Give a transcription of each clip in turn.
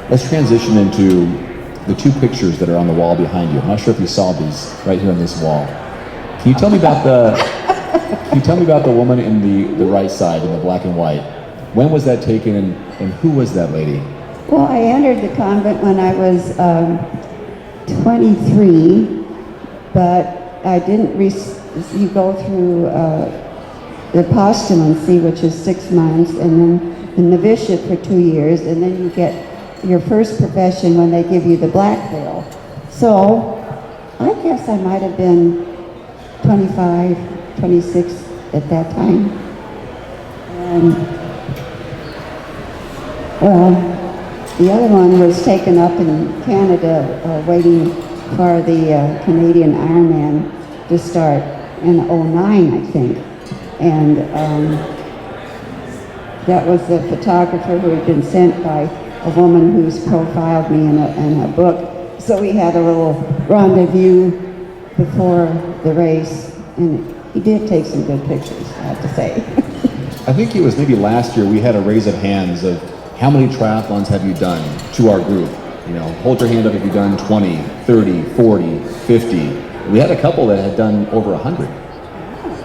Let's transition into the two pictures that are on the wall behind you. I'm not sure if you saw these right here on this wall. Can you tell me about the woman in the right side in the black and white? When was that taken, and who was that lady? Well, I entered the convent when I was 23, but I didn't. You go through the postulancy, which is 6 months, and then the novitiate for 2 years, and then you get your first profession when they give you the black veil. So I guess I might have been 25, 26 at that time. And well, the other one was taken up in Canada, waiting for the Canadian Ironman to start in '09, I think. And that was the photographer who had been sent by a woman who's profiled me in a book. So we had a little rendezvous before the race, and he did take some good pictures, I have to say. I think it was maybe last year we had a raise of hands of how many triathlons have you done to our group? You know, hold your hand up if you've done 20, 30, 40, 50. We had a couple that had done over 100.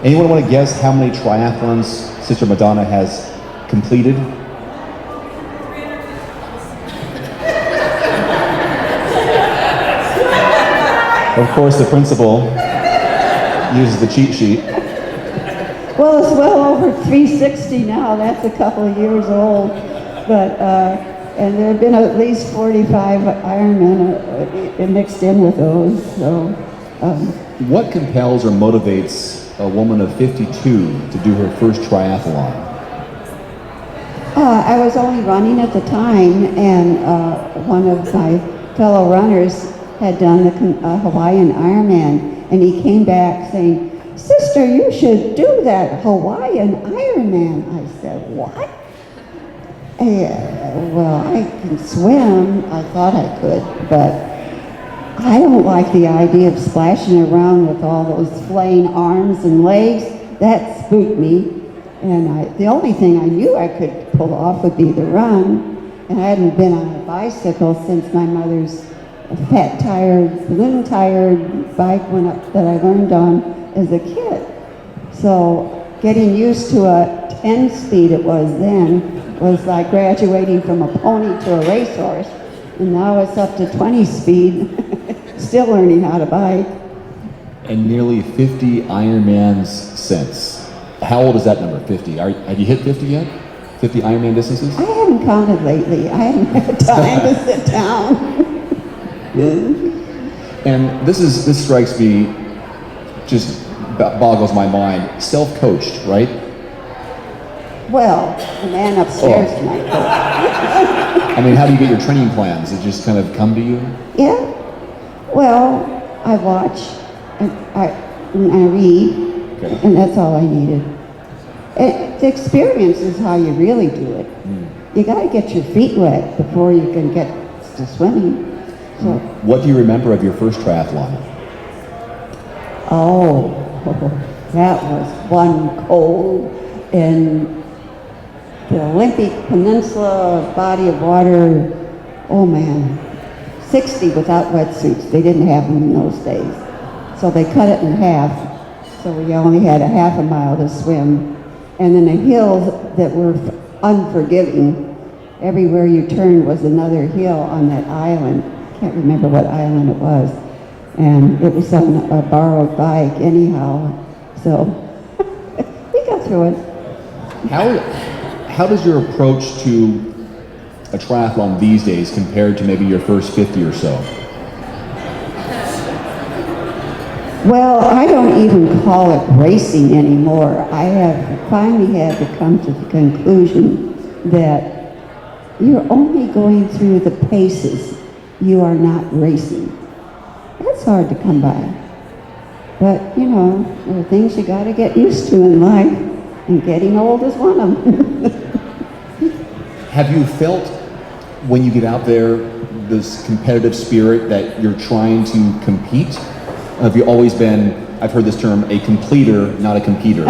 Anyone want to guess how many triathlons Sister Madonna has completed? Of course, the principal uses the cheat sheet. Well, it's well over 360 now. That's a couple of years old. But, and there have been at least 45 Ironman mixed in with those. So, what compels or motivates a woman of 52 to do her first triathlon? I was only running at the time, and one of my fellow runners had done the Hawaiian Ironman, and he came back saying, "Sister, you should do that Hawaiian Ironman." I said, "What?" Well, I can swim. I thought I could, but I don't like the idea of splashing around with all those flaying arms and legs. That spooked me. And the only thing I knew I could pull off would be the run. And I hadn't been on a bicycle since my mother's fat-tired, balloon-tired bike that I learned on as a kid. So getting used to a 10-speed it was then was like graduating from a pony to a racehorse. And now it's up to 20 speed, still learning how to bike. And nearly 50 Ironmans since. How old is that number, 50? Have you hit 50 yet? 50 Ironman distances? I haven't counted lately. I haven't had time to sit down. And this strikes me, just boggles my mind. Self-coached, right? Well, the man upstairs might coach. I mean, how do you get your training plans? It just kind of come to you? Yeah. Well, I watch and I read. Okay. And that's all I needed. The experience is how you really do it. You got to get your feet wet before you can get to swimming. So, what do you remember of your first triathlon? Oh, that was one cold in the Olympic Peninsula body of water. Oh man, 60 without wetsuits. They didn't have them in those days. So they cut it in half. So we only had a half a mile to swim. And then the hills that were unforgiving. Everywhere you turned was another hill on that island. Can't remember what island it was. And it was on a borrowed bike anyhow. So we got through it. How does your approach to a triathlon these days compare to maybe your first 50 or so? Well, I don't even call it racing anymore. I have finally had to come to the conclusion that you're only going through the paces. You are not racing. That's hard to come by. But, you know, there are things you got to get used to in life, and getting old is one of them. Have you felt, when you get out there, this competitive spirit that you're trying to compete? Have you always been, I've heard this term, a completer, not a competer?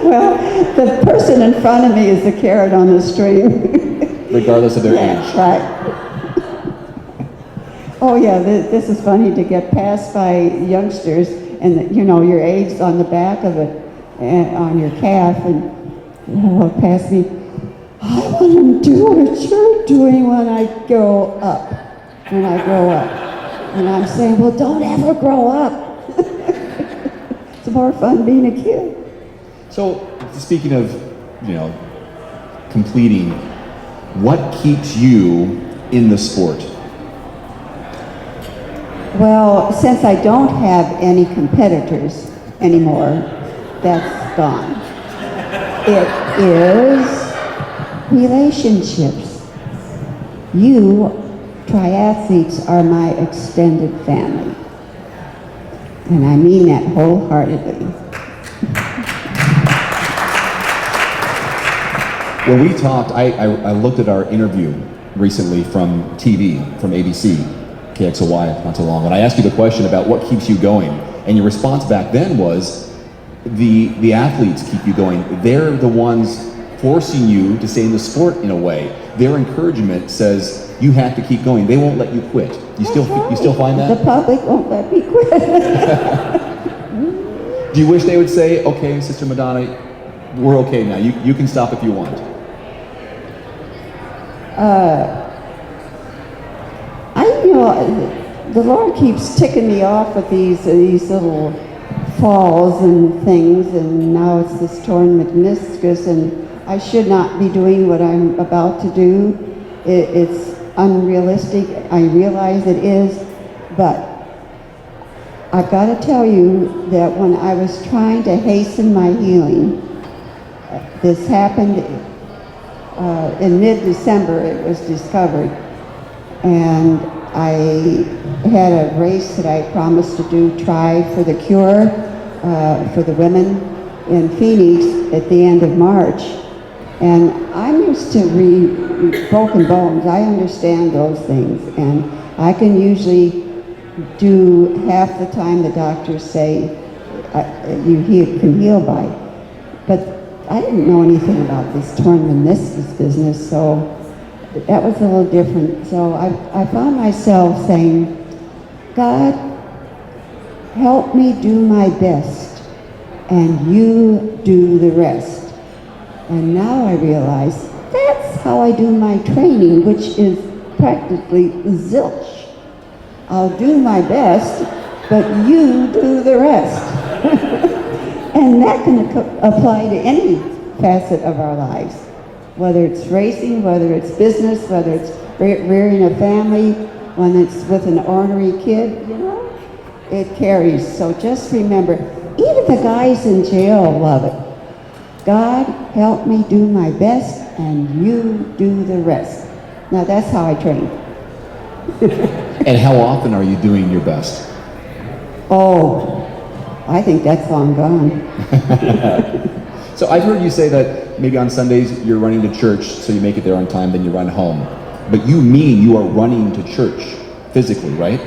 Well, the person in front of me is the carrot on the string. regardless of their age. Right. Oh yeah, this is funny to get passed by youngsters, and your age's on the back of it, on your calf, and they'll pass me. I want to do what you're doing when I grow up. And I'm saying, well, don't ever grow up. It's more fun being a kid. So, speaking of, completing, what keeps you in the sport? Well, since I don't have any competitors anymore, that's gone. It is relationships. You triathletes are my extended family. And I mean that wholeheartedly. When we talked, I looked at our interview recently from TV, from ABC, KXOY, not too long, and I asked you the question about what keeps you going, and your response back then was the athletes keep you going. They're the ones forcing you to stay in the sport in a way. Their encouragement says you have to keep going. They won't let you quit. You still find that? The public won't let me quit. Do you wish they would say, okay, Sister Madonna, we're okay now. You can stop if you want. The Lord keeps ticking me off with these little falls and things, and now it's this torn meniscus, and I should not be doing what I'm about to do. It's unrealistic. I realize it is, but I've got to tell you that when I was trying to hasten my healing, this happened in mid-December. It was discovered, and I had a race that I promised to do, Try for the Cure, for the women in Phoenix at the end of March. And I'm used to broken bones. I understand those things, and I can usually do half the time the doctors say you can heal by. But I didn't know anything about this torn meniscus business, so that was a little different. So I found myself saying, God, help me do my best, and you do the rest. And now I realize that's how I do my training, which is practically zilch. I'll do my best, but you do the rest. And that can apply to any facet of our lives, whether it's racing, whether it's business, whether it's rearing a family, when it's with an ornery kid, it carries. So just remember, even the guys in jail love it. God, help me do my best, and you do the rest. Now that's how I train. And how often are you doing your best? Oh, I think that's long gone. So I've heard you say that maybe on Sundays you're running to church, so you make it there on time, then you run home. But you mean you are running to church physically, right?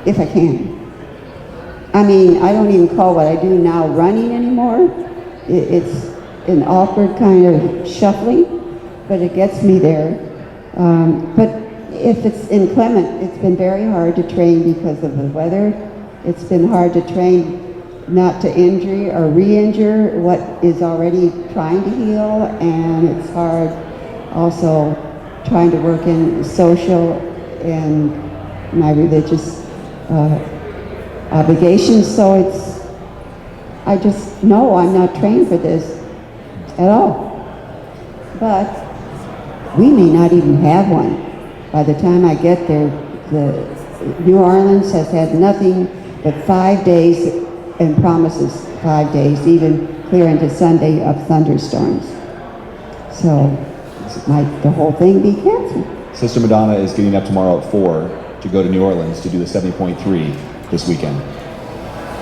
If I can. I mean, I don't even call what I do now running anymore. It's an awkward kind of shuffling, but it gets me there. But if it's inclement, it's been very hard to train because of the weather. It's been hard to train not to injure or re-injure what is already trying to heal, and it's hard also trying to work in social and my religious obligations. So I just know I'm not trained for this at all. But we may not even have one. By the time I get there, the New Orleans has had nothing but 5 days and promises 5 days, even clear into Sunday of thunderstorms. So might the whole thing be canceled? Sister Madonna is getting up tomorrow at 4 to go to New Orleans to do the 70.3 this weekend.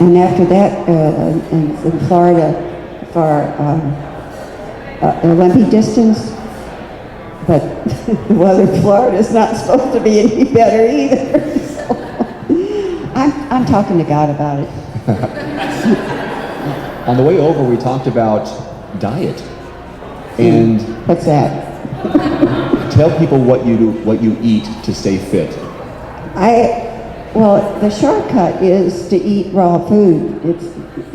And after that, in Florida for Olympic distance, but the weather in Florida is not supposed to be any better either. So I'm talking to God about it. On the way over, we talked about diet. And what's that? Tell people what you eat to stay fit. Well, the shortcut is to eat raw food. It's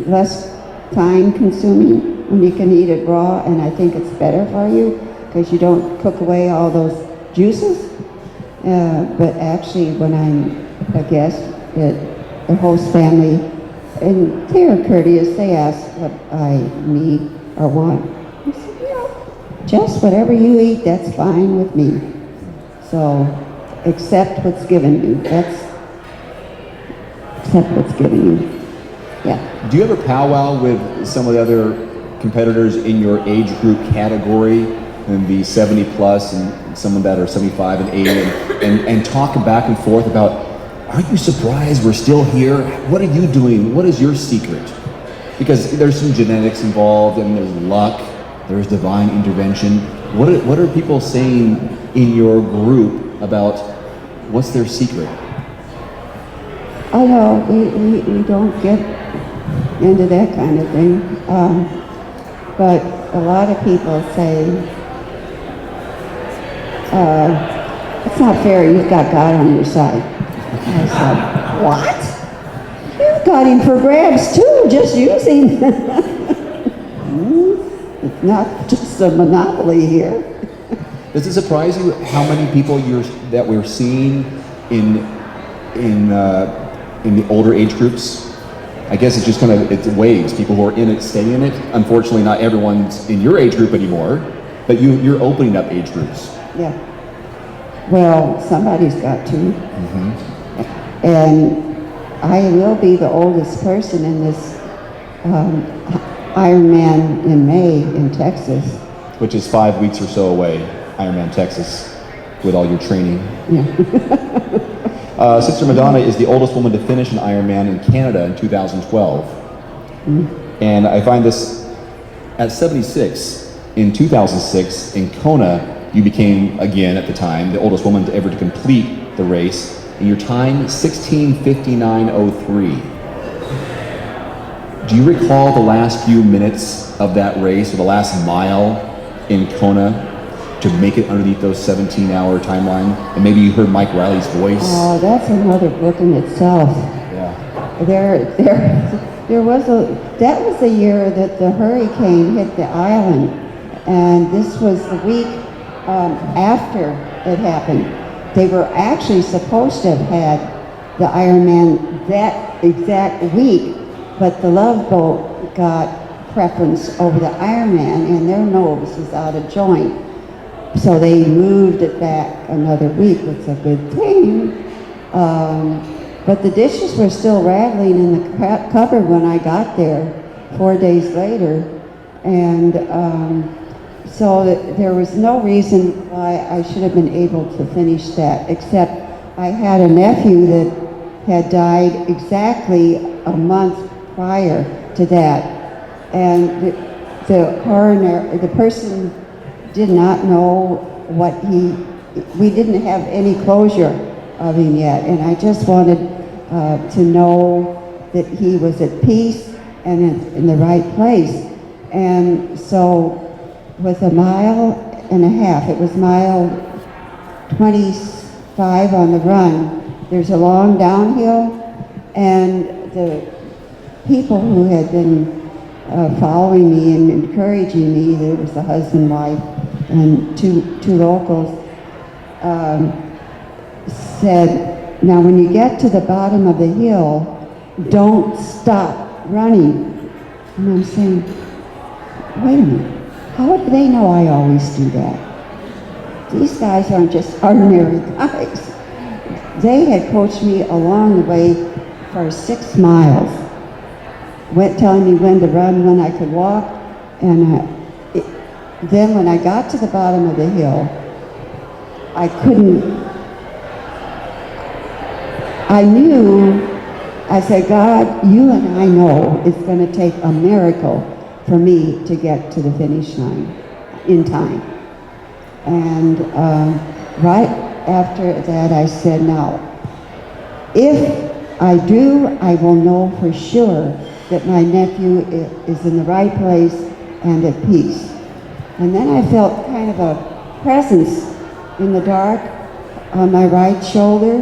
less time consuming when you can eat it raw, and I think it's better for you because you don't cook away all those juices. But actually, when I'm a guest at the host family, and they're courteous, they ask what I need or want. I said, just whatever you eat, that's fine with me. So, accept what's given you. Accept what's given you. Yeah. Do you ever powwow with some of the other competitors in your age group category, and the 70 plus and some that are 75 and 80, and talk back and forth about, are you surprised we're still here? What are you doing? What is your secret? Because there's some genetics involved, and there's luck, there's divine intervention. What are people saying in your group about what's their secret? Oh no, we don't get into that kind of thing. But a lot of people say, it's not fair, you've got God on your side. I said, what? You've got him for grabs too, just use him. It's not just a monopoly here. Does it surprise you how many people that we're seeing in the older age groups? I guess it's just it's waves. People who are in it stay in it. Unfortunately, not everyone's in your age group anymore, but you're opening up age groups. Yeah. Well, somebody's got to. Mm-hmm. And I will be the oldest person in this Ironman in May in Texas. Which is 5 weeks or so away, Ironman, Texas, with all your training. Yeah. Sister Madonna is the oldest woman to finish an Ironman in Canada in 2012. Mm. And I find this at 76. In 2006, in Kona, you became, again at the time, the oldest woman ever to complete the race. And your time, 16:59:03. Do you recall the last few minutes of that race, or the last mile in Kona, to make it underneath those 17-hour timeline? And maybe you heard Mike Riley's voice. Oh, that's another book in itself. Yeah. That was the year that the hurricane hit the island, and this was the week after it happened. They were actually supposed to have had the Ironman that exact week, but the Love Boat got preference over the Ironman, and their nose was out of joint. So they moved it back another week. It's a good thing. But the dishes were still rattling in the cupboard when I got there 4 days later. And so there was no reason why I should have been able to finish that, except I had a nephew that had died exactly a month prior to that. And the coroner, the person did not know we didn't have any closure of him yet. And I just wanted to know that he was at peace and in the right place. And so with a mile and a half, it was mile 25 on the run, there's a long downhill, and the people who had been following me and encouraging me, there was the husband, wife, and two locals, said, now when you get to the bottom of the hill, don't stop running. And I'm saying, wait a minute, how do they know I always do that? These guys aren't just ordinary guys. They had coached me along the way for 6 miles, telling me when to run, when I could walk, and then when I got to the bottom of the hill, I said, God, you and I know it's going to take a miracle for me to get to the finish line in time. And right after that, I said, now, if I do, I will know for sure that my nephew is in the right place and at peace. And then I felt kind of a presence in the dark on my right shoulder,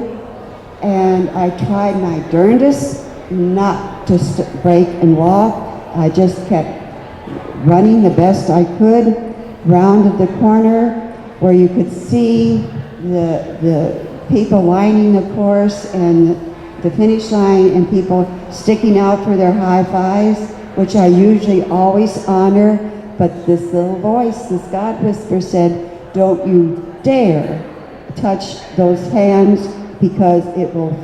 and I tried my darndest not to break and walk. I just kept running the best I could, rounded the corner where you could see the people lining the course and the finish line, and people sticking out for their high fives, which I usually always honor. But this little voice, this God whisper said, don't you dare touch those hands, because it will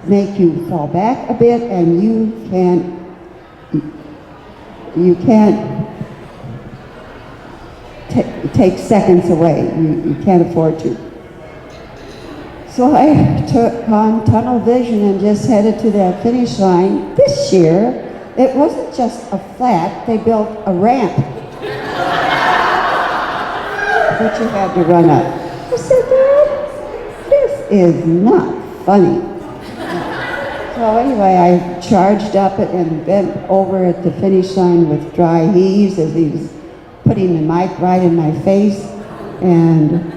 make you fall back a bit, and you can't take seconds away. You can't afford to. So I took on tunnel vision and just headed to that finish line. This year, it wasn't just a flat, they built a ramp that you had to run up. I said, Dad, this is not funny. So anyway, I charged up it and bent over at the finish line with dry heaves as he was putting the mic right in my face. And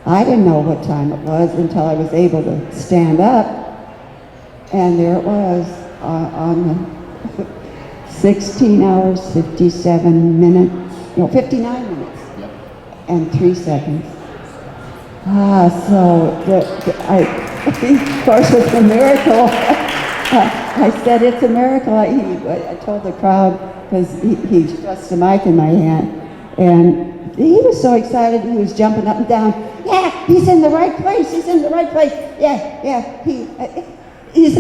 I didn't know what time it was until I was able to stand up. And there it was on the 16 hours, 57 minutes, no, 59 minutes, and 3 seconds. Of course, it's a miracle. I said it's a miracle. I told the crowd, because he thrust the mic in my hand, and he was so excited, he was jumping up and down. Yeah, he's in the right place. He's in the right place. Yeah. He's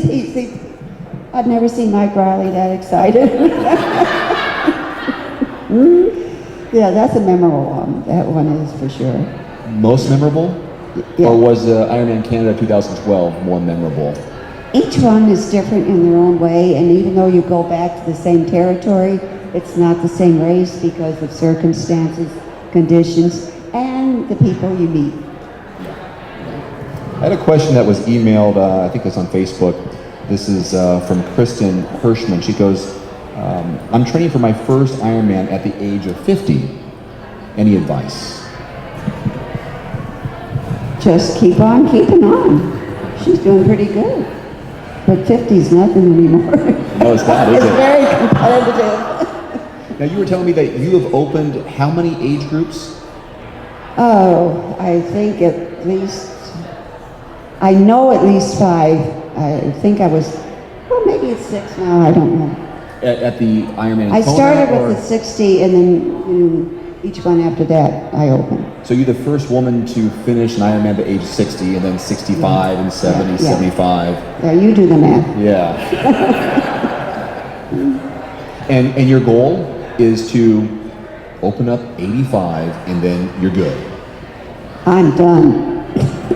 I've never seen Mike Riley that excited. Yeah, that's a memorable one. That one is for sure. Most memorable? Yeah. Or was Ironman Canada 2012 more memorable? Each one is different in their own way, and even though you go back to the same territory, it's not the same race because of circumstances, conditions, and the people you meet. I had a question that was emailed, I think it's on Facebook. This is from Kristen Hirschman. She goes, I'm training for my first Ironman at the age of 50. Any advice? Just keep on keeping on. She's doing pretty good. But 50's nothing anymore. No, it's not, is It's it? very competitive. Now, you were telling me that you have opened how many age groups? Oh, I think at least, I know at least 5. I think I was, well, maybe it's 6 now, I don't know. At the Ironman in I Kona, started or- with the 60, and then each one after that, I opened. So you're the first woman to finish an Ironman at the age of 60, and then 65, and 70, Yeah. 75. Yeah, you do the math. Yeah. and your goal is to open up 85, and then you're good. I'm done.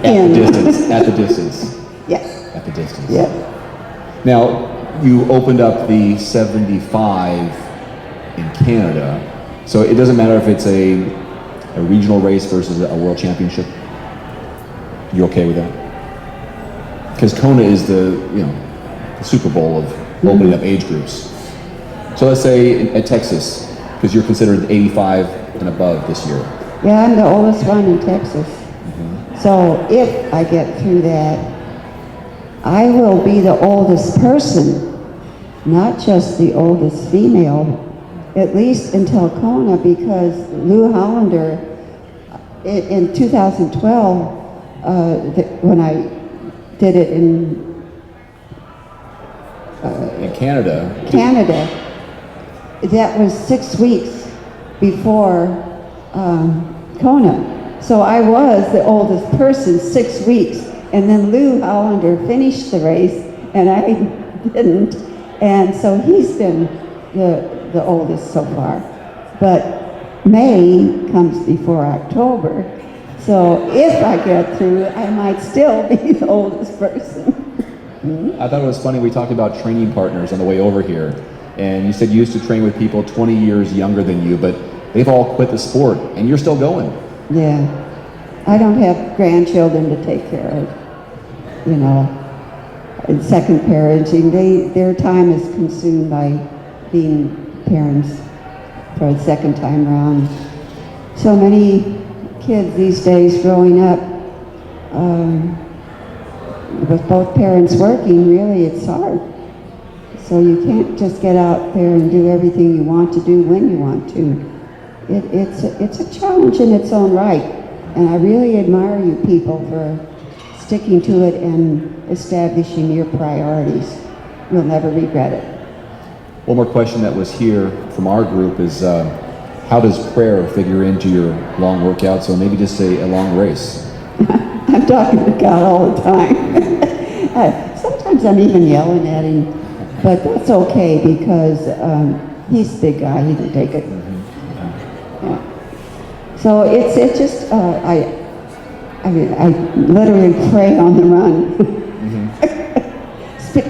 At the distance. Yes. At the distance. Yeah. Now, you opened up the 75 in Canada, so it doesn't matter if it's a regional race versus a world championship. You're okay with that? Because Kona is the Super Bowl of opening up age groups. So let's say at Texas, because you're considered 85 and above this year. Yeah, I'm the oldest one in Texas. So if I get through that, I will be the oldest person, not just the oldest female, at least until Kona, because Lou Hollander, in 2012, when I did it in Canada, that was 6 weeks before Kona. So I was the oldest person 6 weeks, and then Lou Hollander finished the race, and I didn't, and so he's been the oldest so far. But May comes before October, so if I get through, I might still be the oldest person. I thought it was funny, we talked about training partners on the way over here, and you said you used to train with people 20 years younger than you, but they've all quit the sport, and you're still going. Yeah. I don't have grandchildren to take care of, and second parenting. Their time is consumed by being parents for a second time around. So many kids these days growing up with both parents working, really it's hard. So you can't just get out there and do everything you want to do when you want to. It's a challenge in its own right, and I really admire you people for sticking to it and establishing your priorities. You'll never regret it. One more question that was here from our group is, how does prayer figure into your long workouts, or maybe just a long race? I'm talking to God all the time. Sometimes I'm even yelling at him, but that's okay because he's the big guy, he can take it. Yeah. So it's just, I literally pray on the run.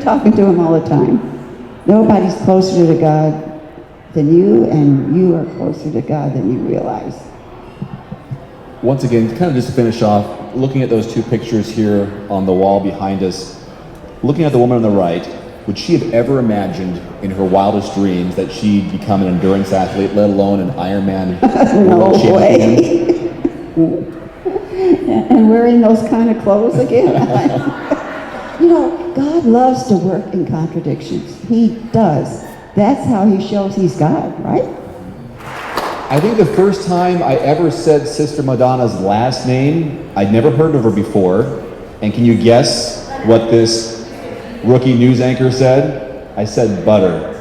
Talking to him all the time. Nobody's closer to God than you, and you are closer to God than you realize. Once again, to kind of just finish off, looking at those two pictures here on the wall behind us, looking at the woman on the right, would she have ever imagined in her wildest dreams that she'd become an endurance athlete, let alone an Ironman world champion? And wearing those kind of clothes again. You know, God loves to work in contradictions. He does. That's how he shows he's God, right? I think the first time I ever said Sister Madonna's last name, I'd never heard of her before. And can you guess what this rookie news anchor said? I said butter.